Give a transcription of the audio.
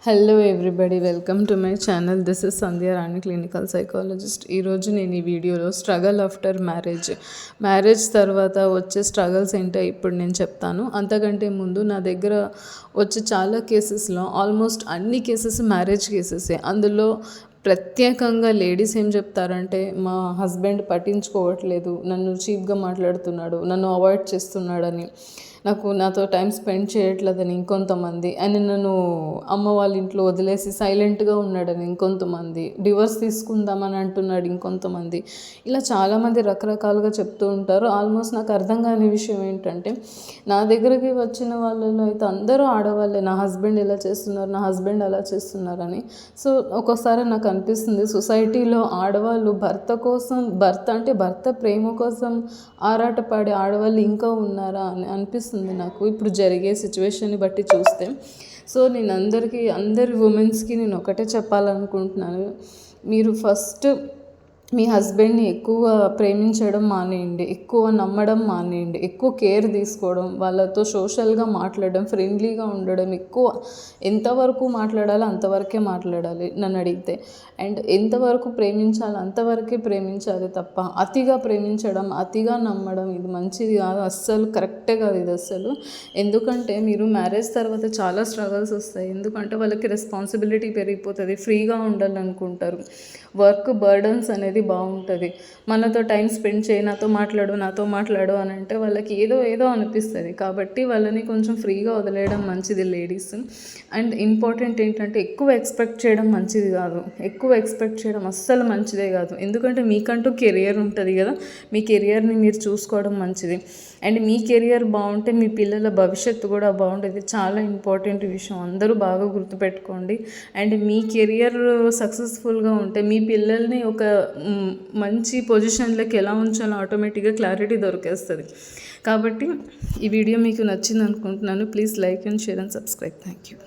Hello everybody, welcome to my channel. This is Sandhya Rani, clinical psychologist. ఈరోజు నేను ఈ వీడియోలో స్ట్రగల్ ఆఫ్టర్ మ్యారేజ్ తర్వాత వచ్చే స్ట్రగల్స్ ఏంటో ఇప్పుడు నేను చెప్తాను. అంతకంటే ముందు నా దగ్గర వచ్చే చాలా కేసెస్లో ఆల్మోస్ట్ అన్ని కేసెస్ మ్యారేజ్ కేసెసే. అందులో ప్రత్యేకంగా లేడీస్ ఏం చెప్తారంటే, మా హస్బెండ్ పట్టించుకోవట్లేదు, నన్ను చీప్గా మాట్లాడుతున్నాడు, నన్ను అవాయిడ్ చేస్తున్నాడని, నాతో టైం స్పెండ్ చేయట్లేదని ఇంకొంతమంది, అండ్ నన్ను అమ్మ వాళ్ళ ఇంట్లో వదిలేసి సైలెంట్గా ఉన్నాడని ఇంకొంతమంది, డివోర్స్ తీసుకుందామని అంటున్నాడు ఇంకొంతమంది. ఇలా చాలామంది రకరకాలుగా చెప్తూ ఉంటారు. ఆల్మోస్ట్ నాకు అర్థం కాని విషయం ఏంటంటే, నా దగ్గరికి వచ్చిన వాళ్ళలో అయితే అందరూ ఆడవాళ్ళే. నా హస్బెండ్ ఇలా చేస్తున్నారు, నా హస్బెండ్ అలా చేస్తున్నారని. సో ఒక్కోసారి నాకు అనిపిస్తుంది, సొసైటీలో ఆడవాళ్ళు భర్త ప్రేమ కోసం ఆరాటపడే ఆడవాళ్ళు ఇంకా ఉన్నారా అని అనిపిస్తుంది నాకు ఇప్పుడు జరిగే సిచ్యువేషన్ని బట్టి చూస్తే. సో నేను అందరి ఉమెన్స్కి నేను ఒకటే చెప్పాలనుకుంటున్నాను, మీరు ఫస్ట్ మీ హస్బెండ్ని ఎక్కువ ప్రేమించడం మానేయండి, ఎక్కువ నమ్మడం మానేయండి, ఎక్కువ కేర్ తీసుకోవడం, వాళ్ళతో సోషల్గా మాట్లాడడం, ఫ్రెండ్లీగా ఉండడం, ఎంతవరకు మాట్లాడాలో అంతవరకే మాట్లాడాలి నన్ను అడిగితే. అండ్ ఎంతవరకు ప్రేమించాలో అంతవరకే ప్రేమించాలి తప్ప అతిగా ప్రేమించడం, అతిగా నమ్మడం ఇది మంచిది కాదు, అస్సలు కరెక్టే కాదు ఇది అస్సలు. ఎందుకంటే మీరు మ్యారేజ్ తర్వాత చాలా స్ట్రగల్స్ వస్తాయి. ఎందుకంటే వాళ్ళకి రెస్పాన్సిబిలిటీ పెరిగిపోతుంది, ఫ్రీగా ఉండాలనుకుంటారు, వర్క్ బర్డన్స్ అనేది బాగుంటుంది. మనతో టైం స్పెండ్ చేయి, నాతో మాట్లాడు అని అంటే వాళ్ళకి ఏదో అనిపిస్తుంది. కాబట్టి వాళ్ళని కొంచెం ఫ్రీగా వదిలేయడం మంచిది లేడీస్. అండ్ ఇంపార్టెంట్ ఏంటంటే, ఎక్కువ ఎక్స్పెక్ట్ చేయడం మంచిది కాదు, ఎక్కువ ఎక్స్పెక్ట్ చేయడం అస్సలు మంచిదే కాదు. ఎందుకంటే మీకంటూ కెరియర్ ఉంటుంది కదా, మీ కెరియర్ని మీరు చూసుకోవడం మంచిది. అండ్ మీ కెరియర్ బాగుంటే మీ పిల్లల భవిష్యత్తు కూడా బాగుంటుంది. చాలా ఇంపార్టెంట్ విషయం, అందరూ బాగా గుర్తుపెట్టుకోండి. అండ్ మీ కెరియర్ సక్సెస్ఫుల్గా ఉంటే మీ పిల్లల్ని ఒక మంచి పొజిషన్లోకి ఎలా ఉంచాలో ఆటోమేటిక్గా క్లారిటీ దొరికేస్తుంది. కాబట్టి ఈ వీడియో మీకు నచ్చింది అనుకుంటున్నాను. Please like and share and subscribe. Thank you.